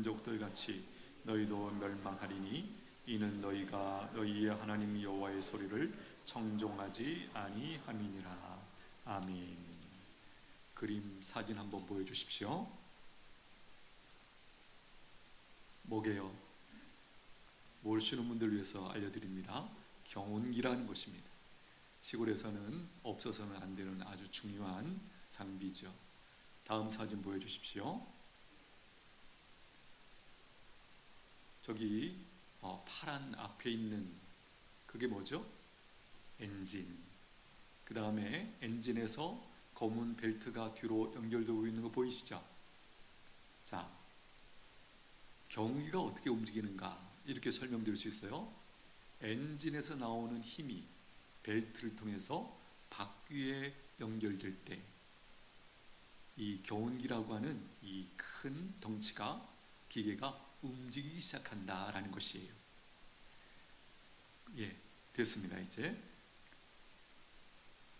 민족들 같이 너희도 멸망하리니 이는 너희가 너희의 하나님 여호와의 소리를 청종하지 아니함이니라. 아멘. 그림 사진 한번 보여주십시오. 뭐게요? 모르시는 분들 위해서 알려드립니다. 경운기라는 것입니다. 시골에서는 없어서는 안 되는 아주 중요한 장비죠. 다음 사진 보여주십시오. 저기 파란 앞에 있는 그게 뭐죠? 엔진. 그 다음에 엔진에서 검은 벨트가 뒤로 연결되고 있는 거 보이시죠? 자, 경운기가 어떻게 움직이는가 이렇게 설명드릴 수 있어요. 엔진에서 나오는 힘이 벨트를 통해서 바퀴에 연결될 때 이 경운기라고 하는 이 큰 덩치가 기계가 움직이기 시작한다라는 것이에요. 예, 됐습니다. 이제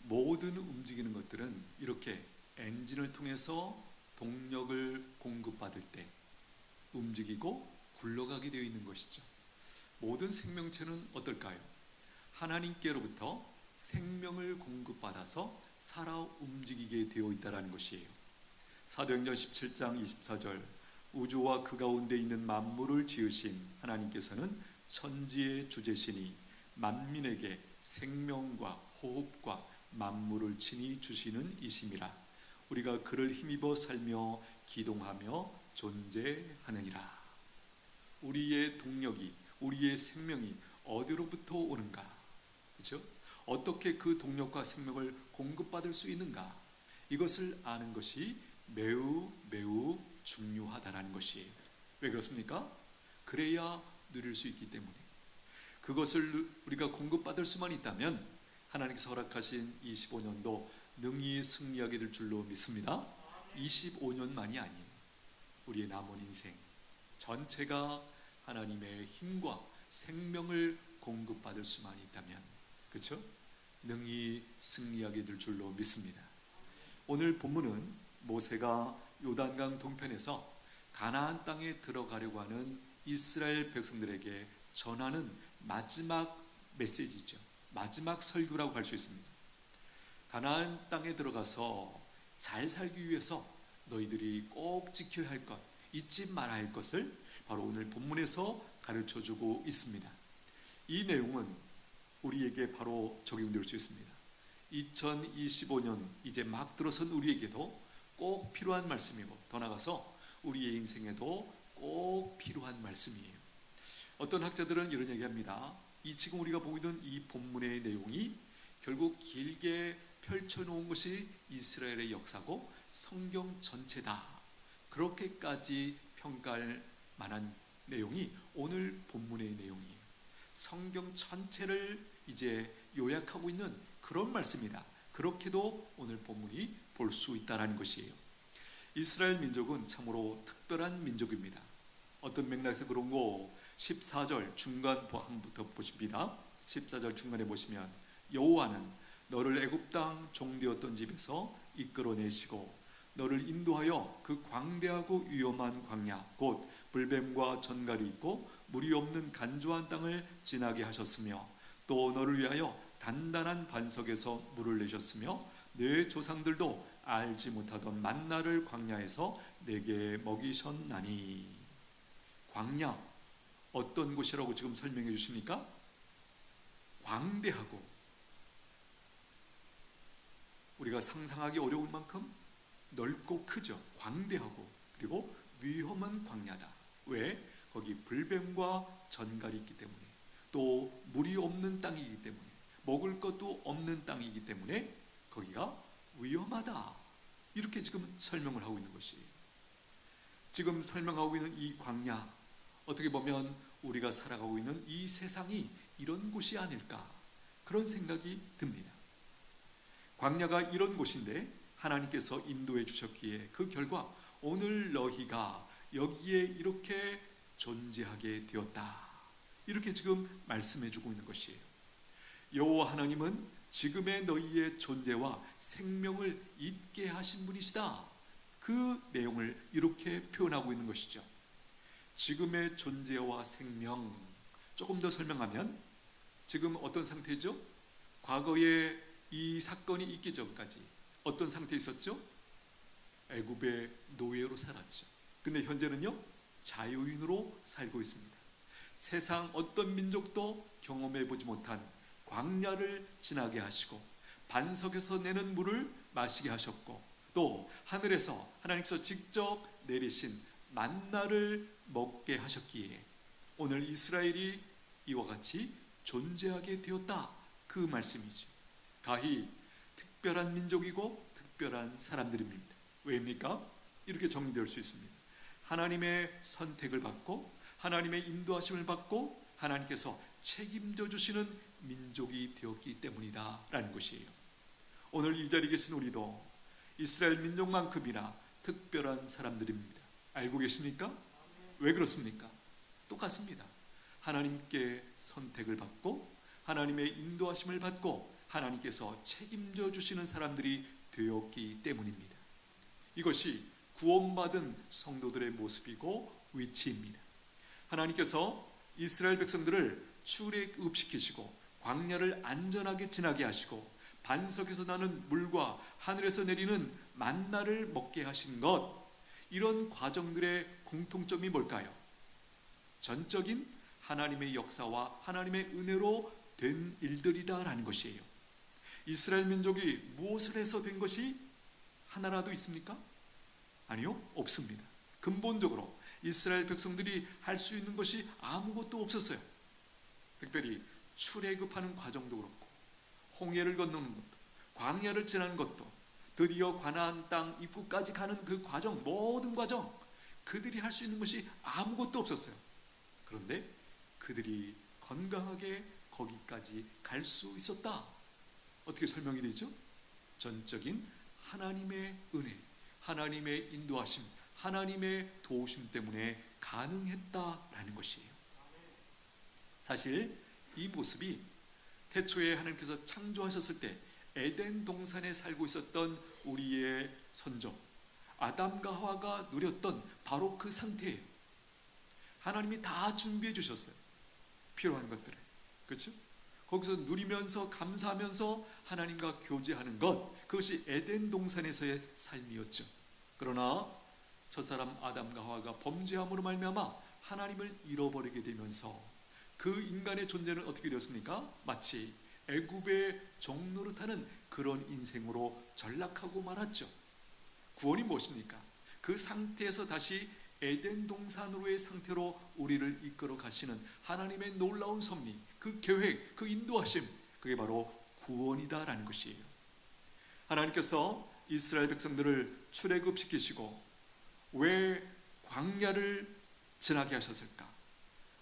모든 움직이는 것들은 이렇게 엔진을 통해서 동력을 공급받을 때 움직이고 굴러가게 되어 있는 것이죠. 모든 생명체는 어떨까요? 하나님께로부터 생명을 공급받아서 살아 움직이게 되어 있다는 것이에요. 사도행전 17장 24절 우주와 그 가운데 있는 만물을 지으신 하나님께서는 천지의 주제시니 만민에게 생명과 호흡과 만물을 친히 주시는 이심이라. 우리가 그를 힘입어 살며 기동하며 존재하느니라. 우리의 동력이, 우리의 생명이 어디로부터 오는가? 그렇죠? 어떻게 그 동력과 생명을 공급받을 수 있는가? 이것을 아는 것이 매우 중요하다라는 것이에요. 왜 그렇습니까? 그래야 누릴 수 있기 때문에. 그것을 우리가 공급받을 수만 있다면 하나님께서 허락하신 25년도 능히 승리하게 될 줄로 믿습니다. 25년만이 아니에요. 우리의 남은 인생 전체가 하나님의 힘과 생명을 공급받을 수만 있다면, 그렇죠? 능히 승리하게 될 줄로 믿습니다. 오늘 본문은 모세가 요단강 동편에서 가나안 땅에 들어가려고 하는 이스라엘 백성들에게 전하는 마지막 메시지죠. 마지막 설교라고 할 수 있습니다. 가나안 땅에 들어가서 잘 살기 위해서 너희들이 꼭 지켜야 할 것, 잊지 말아야 할 것을 바로 오늘 본문에서 가르쳐주고 있습니다. 이 내용은 우리에게 바로 적용될 수 있습니다. 2025년 이제 막 들어선 우리에게도 꼭 필요한 말씀이고, 더 나아가서 우리의 인생에도 꼭 필요한 말씀이에요. 어떤 학자들은 이런 얘기합니다. 이 지금 우리가 보고 있는 이 본문의 내용이 결국 길게 펼쳐놓은 것이 이스라엘의 역사고 성경 전체다. 그렇게까지 평가할 만한 내용이 오늘 본문의 내용이에요. 성경 전체를 이제 요약하고 있는 그런 말씀이다. 그렇게도 오늘 본문이 볼 수 있다는 것이에요. 이스라엘 민족은 참으로 특별한 민족입니다. 어떤 맥락에서 그런 거 14절 중간부터 보십니다. 14절 중간에 보시면 여호와는 너를 애굽 땅 종되었던 집에서 이끌어내시고 너를 인도하여 그 광대하고 위험한 광야 곧 불뱀과 전갈이 있고 물이 없는 간조한 땅을 지나게 하셨으며 또 너를 위하여 단단한 반석에서 물을 내셨으며 내 조상들도 알지 못하던 만나를 광야에서 내게 먹이셨나니. 광야 어떤 곳이라고 지금 설명해 주십니까? 광대하고 우리가 상상하기 어려울 만큼 넓고 크죠. 광대하고 그리고 위험한 광야다. 왜? 거기 불뱀과 전갈이 있기 때문에, 또 물이 없는 땅이기 때문에, 먹을 것도 없는 땅이기 때문에 거기가 위험하다. 이렇게 지금 설명을 하고 있는 것이에요. 지금 설명하고 있는 이 광야, 어떻게 보면 우리가 살아가고 있는 이 세상이 이런 곳이 아닐까, 그런 생각이 듭니다. 광야가 이런 곳인데 하나님께서 인도해 주셨기에 그 결과 오늘 너희가 여기에 이렇게 존재하게 되었다. 이렇게 지금 말씀해 주고 있는 것이에요. 여호와 하나님은 지금의 너희의 존재와 생명을 잊게 하신 분이시다. 그 내용을 이렇게 표현하고 있는 것이죠. 지금의 존재와 생명, 조금 더 설명하면 지금 어떤 상태죠? 과거에 이 사건이 있기 전까지 어떤 상태에 있었죠? 애굽의 노예로 살았죠. 근데 현재는요, 자유인으로 살고 있습니다. 세상 어떤 민족도 경험해 보지 못한 광야를 지나게 하시고 반석에서 내는 물을 마시게 하셨고 또 하늘에서 하나님께서 직접 내리신 만나를 먹게 하셨기에 오늘 이스라엘이 이와 같이 존재하게 되었다, 그 말씀이죠. 가히 특별한 민족이고 특별한 사람들입니다. 왜입니까? 이렇게 정리될 수 있습니다. 하나님의 선택을 받고 하나님의 인도하심을 받고 하나님께서 책임져 주시는 민족이 되었기 때문이다 라는 것이에요. 오늘 이 자리에 계신 우리도 이스라엘 민족만큼이나 특별한 사람들입니다. 알고 계십니까? 왜 그렇습니까? 똑같습니다. 하나님께 선택을 받고 하나님의 인도하심을 받고 하나님께서 책임져 주시는 사람들이 되었기 때문입니다. 이것이 구원받은 성도들의 모습이고 위치입니다. 하나님께서 이스라엘 백성들을 출애굽시키시고 광야를 안전하게 지나게 하시고 반석에서 나는 물과 하늘에서 내리는 만나를 먹게 하신 것, 이런 과정들의 공통점이 뭘까요? 전적인 하나님의 역사와 하나님의 은혜로 된 일들이다라는 것이에요. 이스라엘 민족이 무엇을 해서 된 것이 하나라도 있습니까? 아니요, 없습니다. 근본적으로 이스라엘 백성들이 할 수 있는 것이 아무것도 없었어요. 특별히 출애굽하는 과정도 그렇고 홍해를 건너는 것도 광야를 지나는 것도 드디어 가나안 땅 입구까지 가는 그 과정, 모든 과정 그들이 할 수 있는 것이 아무것도 없었어요. 그런데 그들이 건강하게 거기까지 갈 수 있었다. 어떻게 설명이 되죠? 전적인 하나님의 은혜, 하나님의 인도하심, 하나님의 도우심 때문에 가능했다라는 것이에요. 사실 이 모습이 태초에 하나님께서 창조하셨을 때 에덴 동산에 살고 있었던 우리의 선조 아담과 하와가 누렸던 바로 그 상태예요. 하나님이 다 준비해 주셨어요. 필요한 것들을. 그렇죠? 거기서 누리면서 감사하면서 하나님과 교제하는 것, 그것이 에덴 동산에서의 삶이었죠. 그러나 첫사람 아담과 하와가 범죄함으로 말미암아 하나님을 잃어버리게 되면서 그 인간의 존재는 어떻게 되었습니까? 마치 애굽의 종노릇하는 그런 인생으로 전락하고 말았죠. 구원이 무엇입니까? 그 상태에서 다시 에덴 동산으로의 상태로 우리를 이끌어 가시는 하나님의 놀라운 섭리, 그 계획, 그 인도하심, 그게 바로 구원이다라는 것이에요. 하나님께서 이스라엘 백성들을 출애굽시키시고 왜 광야를 지나게 하셨을까?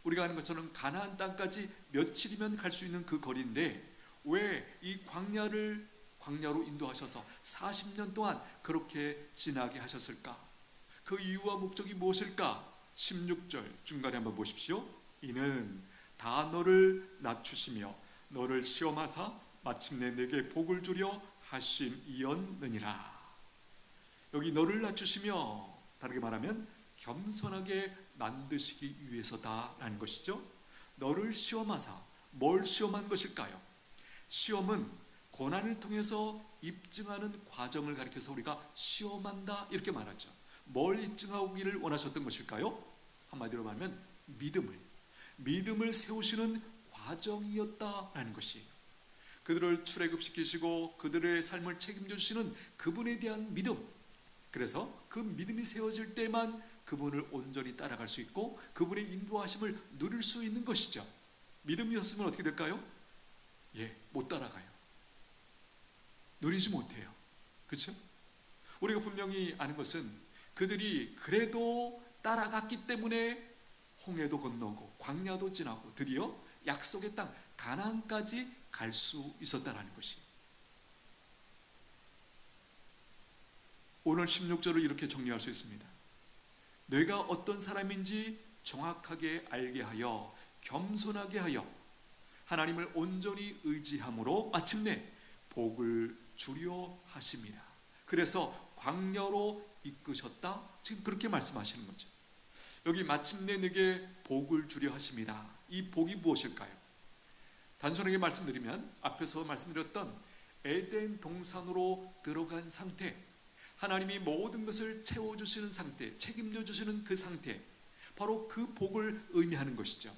우리가 아는 것처럼 가나안 땅까지 며칠이면 갈 수 있는 그 거리인데 왜 이 광야로 인도하셔서 40년 동안 그렇게 지나게 하셨을까? 그 이유와 목적이 무엇일까? 16절 중간에 한번 보십시오. 이는 다 너를 낮추시며 너를 시험하사 마침내 내게 복을 주려 하심이었느니라. 여기 너를 낮추시며, 다르게 말하면 겸손하게 만드시기 위해서다라는 것이죠. 너를 시험하사, 뭘 시험한 것일까요? 시험은 고난을 통해서 입증하는 과정을 가리켜서 우리가 시험한다 이렇게 말하죠. 뭘 입증하기를 원하셨던 것일까요? 한마디로 말하면 믿음을 세우시는 과정이었다라는 것이에요. 그들을 출애굽시키시고 그들의 삶을 책임져 주시는 그분에 대한 믿음, 그래서 그 믿음이 세워질 때만 그분을 온전히 따라갈 수 있고 그분의 인도하심을 누릴 수 있는 것이죠. 믿음이 없으면 어떻게 될까요? 못 따라가요. 누리지 못해요. 그렇죠? 우리가 분명히 아는 것은 그들이 그래도 따라갔기 때문에 홍해도 건너고 광야도 지나고 드디어 약속의 땅 가나안까지 갈 수 있었다는 것이. 오늘 16절을 이렇게 정리할 수 있습니다. 내가 어떤 사람인지 정확하게 알게 하여 겸손하게 하여 하나님을 온전히 의지함으로 마침내 복을 주려 하심이라. 그래서 광야로 이끄셨다. 지금 그렇게 말씀하시는 거죠. 여기 마침내 내게 복을 주려 하십니다. 이 복이 무엇일까요? 단순하게 말씀드리면 앞에서 말씀드렸던 에덴 동산으로 들어간 상태, 하나님이 모든 것을 채워주시는 상태, 책임져 주시는 그 상태, 바로 그 복을 의미하는 것이죠.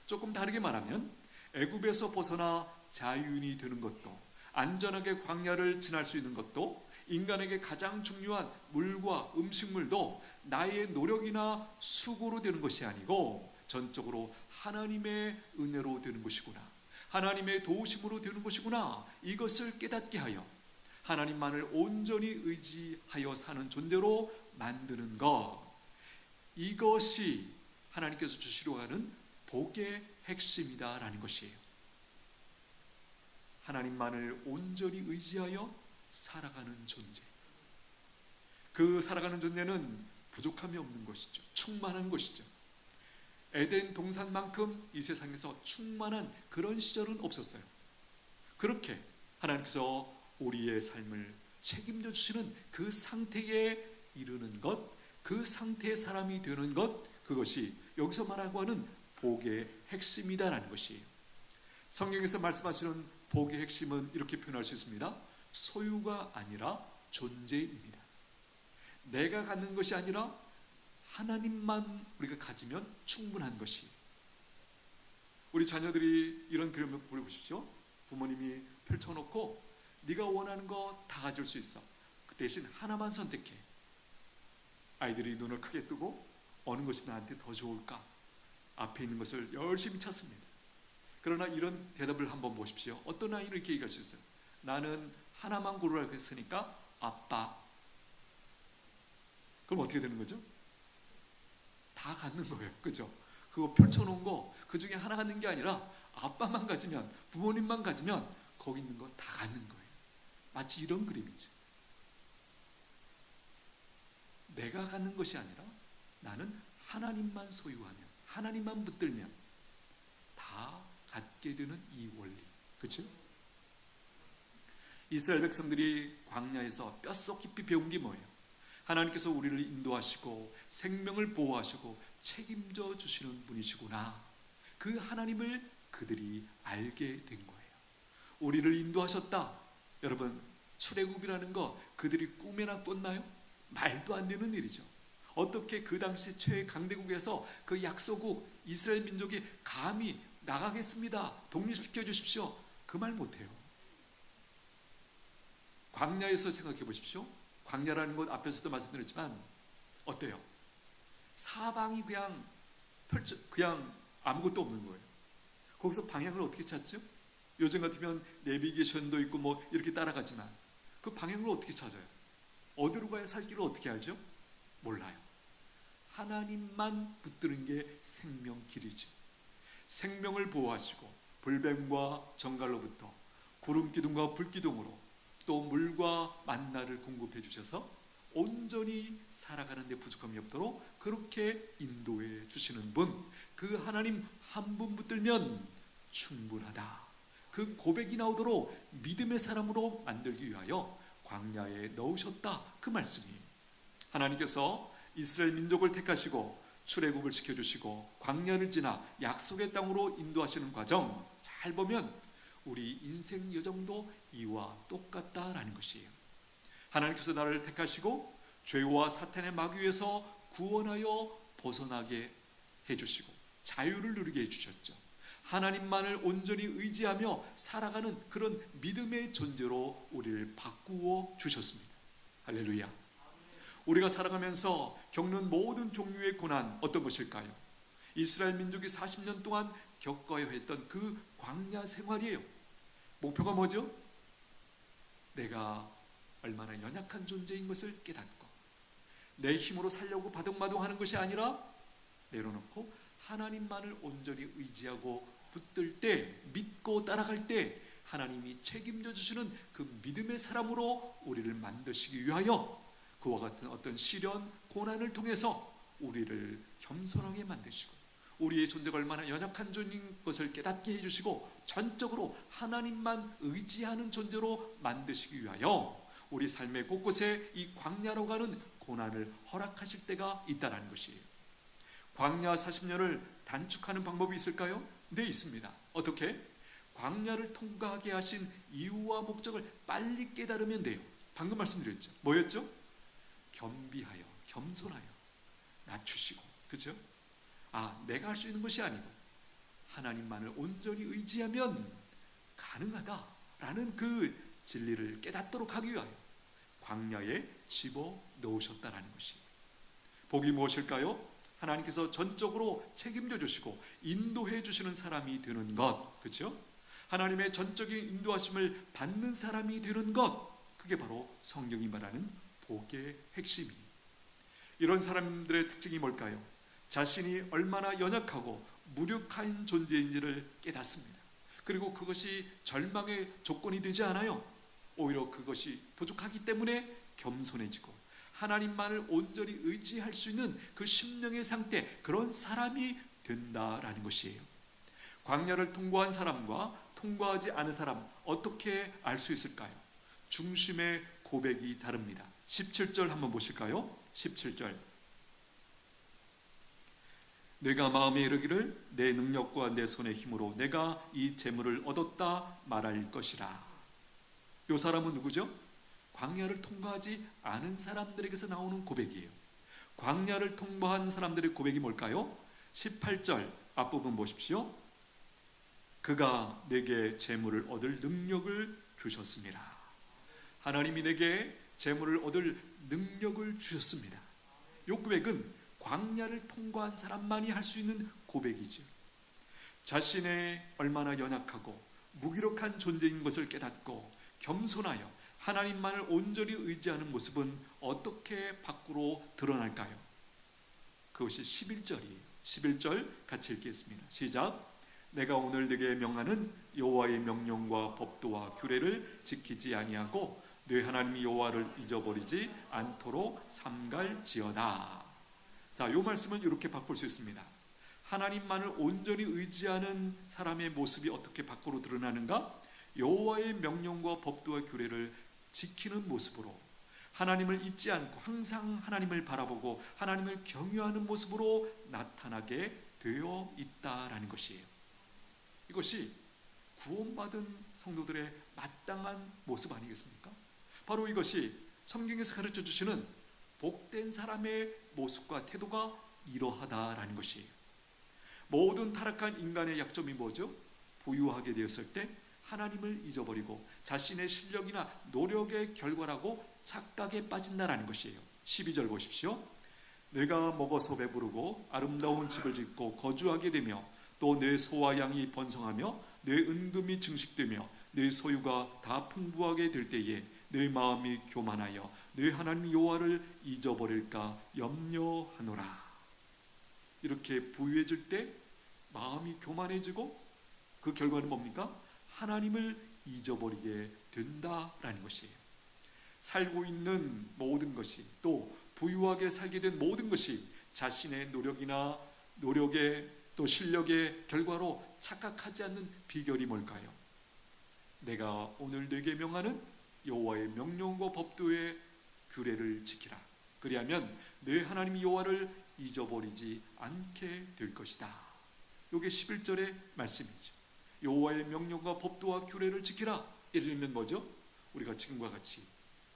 조금 다르게 말하면 애굽에서 벗어나 자유인이 되는 것도, 안전하게 광야를 지날 수 있는 것도, 인간에게 가장 중요한 물과 음식물도 나의 노력이나 수고로 되는 것이 아니고 전적으로 하나님의 은혜로 되는 것이구나, 하나님의 도우심으로 되는 것이구나, 이것을 깨닫게 하여 하나님만을 온전히 의지하여 사는 존재로 만드는 것, 이것이 하나님께서 주시려고 하는 복의 핵심이다라는 것이에요. 하나님만을 온전히 의지하여 살아가는 존재, 그 살아가는 존재는 부족함이 없는 것이죠. 충만한 것이죠. 에덴 동산만큼 이 세상에서 충만한 그런 시절은 없었어요. 그렇게 하나님께서 우리의 삶을 책임져 주시는 그 상태에 이르는 것, 그 상태의 사람이 되는 것, 그것이 여기서 말하고 하는 복의 핵심이다라는 것이에요. 성경에서 말씀하시는 복의 핵심은 이렇게 표현할 수 있습니다. 소유가 아니라 존재입니다. 내가 갖는 것이 아니라 하나님만 우리가 가지면 충분한 것이. 우리 자녀들이 이런 그림을 보십시오. 부모님이 펼쳐놓고 네가 원하는 거 다 가질 수 있어. 그 대신 하나만 선택해. 아이들이 눈을 크게 뜨고 어느 것이 나한테 더 좋을까? 앞에 있는 것을 열심히 찾습니다. 그러나 이런 대답을 한번 보십시오. 어떤 아이는 이렇게 얘기할 수 있어요. 나는 하나만 고르라고 했으니까 아빠. 그럼 어떻게 되는 거죠? 다 갖는 거예요. 그죠? 그거 펼쳐놓은 거 그 중에 하나 갖는 게 아니라 아빠만 가지면, 부모님만 가지면 거기 있는 거 다 갖는 거예요. 마치 이런 그림이죠. 내가 갖는 것이 아니라 나는 하나님만 소유하면, 하나님만 붙들면 다 갖게 되는 이 원리. 그렇죠? 이스라엘 백성들이 광야에서 뼛속 깊이 배운 게 뭐예요? 하나님께서 우리를 인도하시고 생명을 보호하시고 책임져 주시는 분이시구나, 그 하나님을 그들이 알게 된 거예요. 우리를 인도하셨다. 여러분, 출애굽이라는 거 그들이 꿈에나 꿨나요? 말도 안 되는 일이죠. 어떻게 그 당시 최강대국에서 그 약소국 이스라엘 민족이 감히 나가겠습니다, 독립시켜 주십시오, 그 말 못해요. 광야에서 생각해 보십시오. 광야라는 것 앞에서도 말씀드렸지만 어때요? 사방이 그냥 아무것도 없는 거예요. 거기서 방향을 어떻게 찾죠? 요즘 같으면 내비게이션도 있고 뭐 이렇게 따라가지만 그 방향을 어떻게 찾아요? 어디로 가야 살 길을 어떻게 알죠? 몰라요. 하나님만 붙드는 게 생명길이죠. 생명을 보호하시고 불뱀과 정갈로부터 구름 기둥과 불 기둥으로 또 물과 만나를 공급해 주셔서 온전히 살아가는 데 부족함이 없도록 그렇게 인도해 주시는 분, 그 하나님 한 분 붙들면 충분하다, 그 고백이 나오도록 믿음의 사람으로 만들기 위하여 광야에 넣으셨다, 그 말씀이에요. 하나님께서 이스라엘 민족을 택하시고 출애굽을 시켜주시고 광야를 지나 약속의 땅으로 인도하시는 과정 잘 보면 우리 인생 여정도 이와 똑같다라는 것이에요. 하나님께서 나를 택하시고 죄와 사탄의 마귀에서 구원하여 벗어나게 해주시고 자유를 누리게 해주셨죠. 하나님만을 온전히 의지하며 살아가는 그런 믿음의 존재로 우리를 바꾸어 주셨습니다. 할렐루야. 우리가 살아가면서 겪는 모든 종류의 고난 어떤 것일까요? 이스라엘 민족이 40년 동안 겪어야 했던 그 광야 생활이에요. 목표가 뭐죠? 내가 얼마나 연약한 존재인 것을 깨닫고 내 힘으로 살려고 바둥바둥하는 것이 아니라 내려놓고 하나님만을 온전히 의지하고 붙들 때, 믿고 따라갈 때 하나님이 책임져 주시는 그 믿음의 사람으로 우리를 만드시기 위하여 그와 같은 어떤 시련, 고난을 통해서 우리를 겸손하게 만드시고 우리의 존재가 얼마나 연약한 존재인 것을 깨닫게 해주시고 전적으로 하나님만 의지하는 존재로 만드시기 위하여 우리 삶의 곳곳에 이 광야로 가는 고난을 허락하실 때가 있다는 것이에요. 광야 40년을 단축하는 방법이 있을까요? 네, 있습니다. 어떻게? 광야를 통과하게 하신 이유와 목적을 빨리 깨달으면 돼요. 방금 말씀드렸죠. 뭐였죠? 겸비하여, 겸손하여, 낮추시고, 그렇죠? 내가 할 수 있는 것이 아니고 하나님만을 온전히 의지하면 가능하다라는 그 진리를 깨닫도록 하기 위하여 광야에 집어넣으셨다라는 것이. 복이 무엇일까요? 하나님께서 전적으로 책임져 주시고 인도해 주시는 사람이 되는 것, 그렇죠? 하나님의 전적인 인도하심을 받는 사람이 되는 것, 그게 바로 성경이 말하는 복의 핵심이에요. 이런 사람들의 특징이 뭘까요? 자신이 얼마나 연약하고 무력한 존재인지를 깨닫습니다. 그리고 그것이 절망의 조건이 되지 않아요. 오히려 그것이 부족하기 때문에 겸손해지고 하나님만을 온전히 의지할 수 있는 그 심령의 상태, 그런 사람이 된다라는 것이에요. 광야를 통과한 사람과 통과하지 않은 사람, 어떻게 알 수 있을까요? 중심의 고백이 다릅니다. 17절 한번 보실까요? 17절. 내가 마음에 이르기를 내 능력과 내 손의 힘으로 내가 이 재물을 얻었다 말할 것이라. 이 사람은 누구죠? 광야를 통과하지 않은 사람들에게서 나오는 고백이에요. 광야를 통과한 사람들의 고백이 뭘까요? 18절 앞부분 보십시오. 그가 내게 재물을 얻을 능력을 주셨습니다. 하나님이 내게 재물을 얻을 능력을 주셨습니다. 이 고백은 광야를 통과한 사람만이 할 수 있는 고백이죠. 자신의 얼마나 연약하고 무기력한 존재인 것을 깨닫고 겸손하여 하나님만을 온전히 의지하는 모습은 어떻게 밖으로 드러날까요? 그것이 11절이에요. 11절 같이 읽겠습니다. 시작. 내가 오늘 네게 명하는 여호와의 명령과 법도와 규례를 지키지 아니하고 네 하나님 여호와를 잊어버리지 않도록 삼갈지어다. 자, 이 말씀은 이렇게 바꿀 수 있습니다. 하나님만을 온전히 의지하는 사람의 모습이 어떻게 밖으로 드러나는가? 여호와의 명령과 법도와 규례를 지키는 모습으로, 하나님을 잊지 않고 항상 하나님을 바라보고 하나님을 경외하는 모습으로 나타나게 되어 있다라는 것이에요. 이것이 구원받은 성도들의 마땅한 모습 아니겠습니까? 바로 이것이 성경에서 가르쳐 주시는 복된 사람의 모습과 태도가 이러하다라는 것이에요. 모든 타락한 인간의 약점이 뭐죠? 부유하게 되었을 때 하나님을 잊어버리고 자신의 실력이나 노력의 결과라고 착각에 빠진다라는 것이에요. 12절 보십시오. 내가 먹어서 배부르고 아름다운 집을 짓고 거주하게 되며 또 내 소와 양이 번성하며 내 은금이 증식되며 내 소유가 다 풍부하게 될 때에 내 마음이 교만하여 내 하나님 여호와를 잊어버릴까 염려하노라. 이렇게 부유해질 때 마음이 교만해지고 그 결과는 뭡니까? 하나님을 잊어버리게 된다라는 것이에요. 살고 있는 모든 것이, 또 부유하게 살게 된 모든 것이 자신의 노력이나 노력의 또 실력의 결과로 착각하지 않는 비결이 뭘까요? 내가 오늘 네게 명하는 여호와의 명령과 법도의 규례를 지키라. 그리하면 내 하나님 여호와를 잊어버리지 않게 될 것이다. 이게 11절의 말씀이죠. 여호와의 명령과 법도와 규례를 지키라. 이르면 뭐죠? 우리가 지금과 같이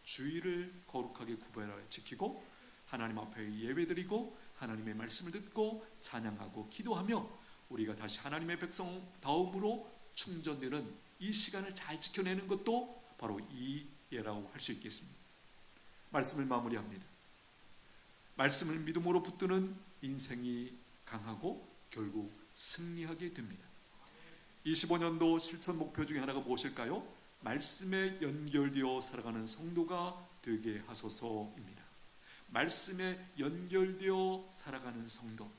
주일을 거룩하게 구별하여 지키고 하나님 앞에 예배드리고 하나님의 말씀을 듣고 찬양하고 기도하며 우리가 다시 하나님의 백성다움으로 충전되는 이 시간을 잘 지켜내는 것도 바로 이 예라고 할 수 있겠습니다. 말씀을 마무리합니다. 말씀을 믿음으로 붙드는 인생이 강하고 결국 승리하게 됩니다. 25년도 실천 목표 중에 하나가 무엇일까요? 말씀에 연결되어 살아가는 성도가 되게 하소서입니다. 말씀에 연결되어 살아가는 성도,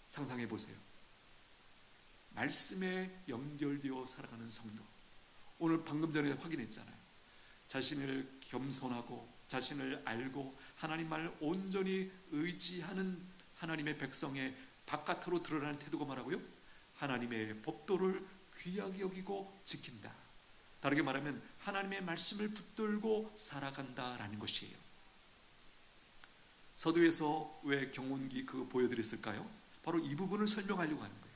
상상해 보세요. 말씀에 연결되어 살아가는 성도. 오늘 방금 전에 확인했잖아요. 자신을 겸손하고 자신을 알고 하나님만을 온전히 의지하는 하나님의 백성의 바깥으로 드러나는 태도가 뭐라고요? 하나님의 법도를 귀하게 여기고 지킨다. 다르게 말하면 하나님의 말씀을 붙들고 살아간다라는 것이에요. 서두에서 왜 경운기 그거 보여드렸을까요? 바로 이 부분을 설명하려고 하는 거예요.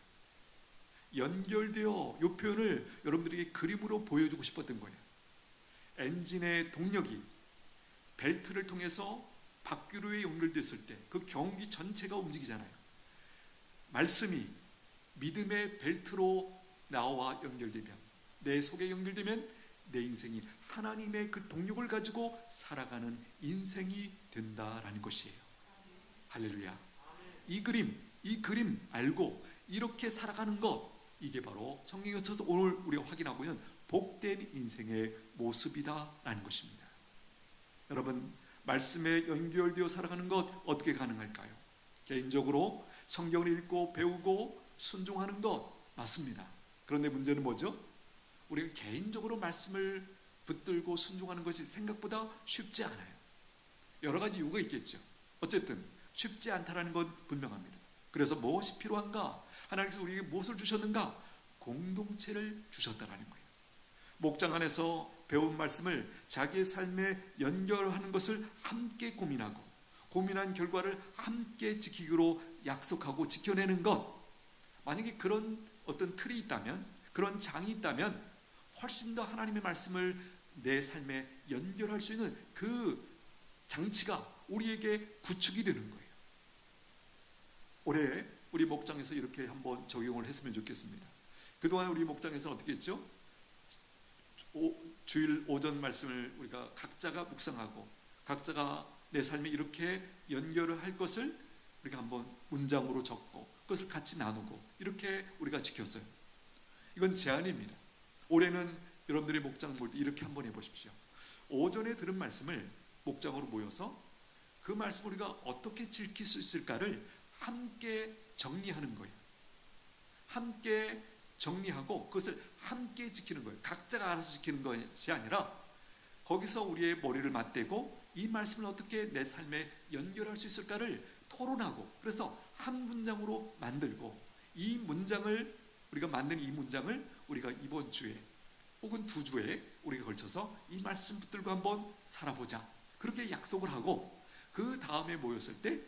연결되어 이 표현을 여러분들에게 그림으로 보여주고 싶었던 거예요. 엔진의 동력이 벨트를 통해서 바퀴로에 연결됐을 때 그 경운기 전체가 움직이잖아요. 말씀이 믿음의 벨트로 나와 연결되면, 내 속에 연결되면 내 인생이 하나님의 그 동력을 가지고 살아가는 인생이 된다라는 것이에요. 할렐루야. 이 그림 알고 이렇게 살아가는 것, 이게 바로 성경에서 오늘 우리가 확인하고 있는 복된 인생의 모습이다라는 것입니다. 여러분, 말씀에 연결되어 살아가는 것 어떻게 가능할까요? 개인적으로 성경을 읽고 배우고 순종하는 것 맞습니다. 그런데 문제는 뭐죠? 우리가 개인적으로 말씀을 붙들고 순종하는 것이 생각보다 쉽지 않아요. 여러 가지 이유가 있겠죠. 어쨌든 쉽지 않다는 건 분명합니다. 그래서 무엇이 필요한가? 하나님께서 우리에게 무엇을 주셨는가? 공동체를 주셨다라는 거예요. 목장 안에서 배운 말씀을 자기의 삶에 연결하는 것을 함께 고민하고, 고민한 결과를 함께 지키기로 약속하고 지켜내는 것, 만약에 그런 어떤 틀이 있다면, 그런 장이 있다면 훨씬 더 하나님의 말씀을 내 삶에 연결할 수 있는 그 장치가 우리에게 구축이 되는 거예요. 올해 우리 목장에서 이렇게 한번 적용을 했으면 좋겠습니다. 그동안 우리 목장에서 어떻게 했죠? 주일 오전 말씀을 우리가 각자가 묵상하고 각자가 내 삶에 이렇게 연결을 할 것을 우리가 한번 문장으로 적고 그것을 같이 나누고 이렇게 우리가 지켰어요. 이건 제안입니다. 올해는 여러분들이 목장 모일 때 이렇게 한번 해보십시오. 오전에 들은 말씀을 목장으로 모여서 그 말씀을 우리가 어떻게 지킬 수 있을까를 함께 정리하는 거예요. 함께 정리하고 그것을 함께 지키는 거예요. 각자가 알아서 지키는 것이 아니라 거기서 우리의 머리를 맞대고 이 말씀을 어떻게 내 삶에 연결할 수 있을까를 토론하고, 그래서 한 문장으로 만들고, 이 문장을 우리가 만든 이 문장을 우리가 이번 주에 혹은 2주에 우리가 걸쳐서 이 말씀 붙들고 한번 살아보자, 그렇게 약속을 하고, 그 다음에 모였을 때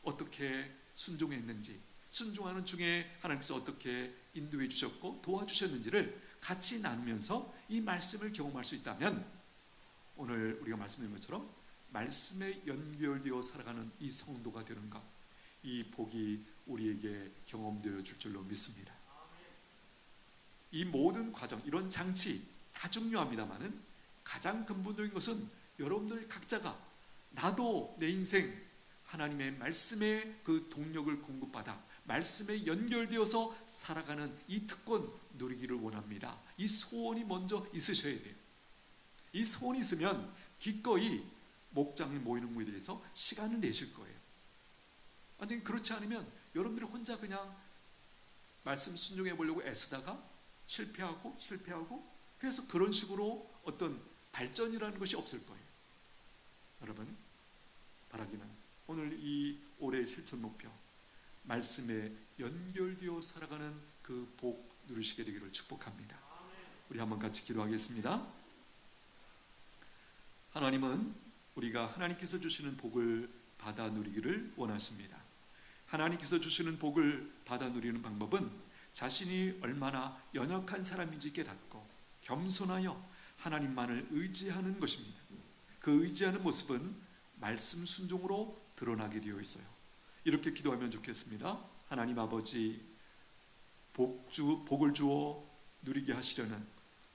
어떻게 순종했는지, 순종하는 중에 하나님께서 어떻게 인도해 주셨고 도와주셨는지를 같이 나누면서 이 말씀을 경험할 수 있다면, 오늘 우리가 말씀드린 것처럼 말씀에 연결되어 살아가는 이 성도가 되는가, 이 복이 우리에게 경험되어 줄 줄로 믿습니다. 이 모든 과정, 이런 장치 다 중요합니다만은 가장 근본적인 것은 여러분들 각자가, 나도 내 인생 하나님의 말씀에 그 동력을 공급받아 말씀에 연결되어서 살아가는 이 특권 누리기를 원합니다. 이 소원이 먼저 있으셔야 돼요. 이 소원이 있으면 기꺼이 목장에 모이는 것에 대해서 시간을 내실 거예요. 만약에 그렇지 않으면 여러분들이 혼자 그냥 말씀 순종해 보려고 애쓰다가 실패하고 그래서 그런 식으로 어떤 발전이라는 것이 없을 거예요. 여러분, 바라기는 오늘 이 올해의 실천 목표, 말씀에 연결되어 살아가는 그 복 누리시게 되기를 축복합니다. 우리 한번 같이 기도하겠습니다. 하나님은 우리가 하나님께서 주시는 복을 받아 누리기를 원하십니다. 하나님께서 주시는 복을 받아 누리는 방법은 자신이 얼마나 연약한 사람인지 깨닫고 겸손하여 하나님만을 의지하는 것입니다. 그 의지하는 모습은 말씀 순종으로 드러나게 되어 있어요. 이렇게 기도하면 좋겠습니다. 하나님 아버지, 복을 주어 누리게 하시려는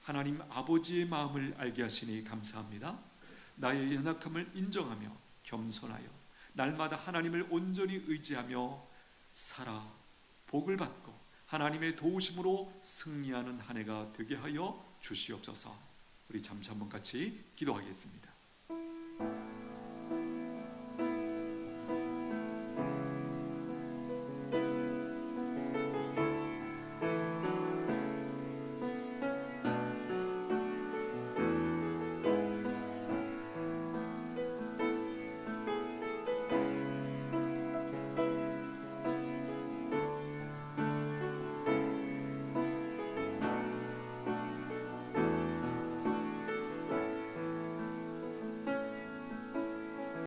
하나님 아버지의 마음을 알게 하시니 감사합니다. 나의 연약함을 인정하며 겸손하여 날마다 하나님을 온전히 의지하며 살아 복을 받고 하나님의 도우심으로 승리하는 한 해가 되게 하여 주시옵소서. 우리 잠시 한번 같이 기도하겠습니다.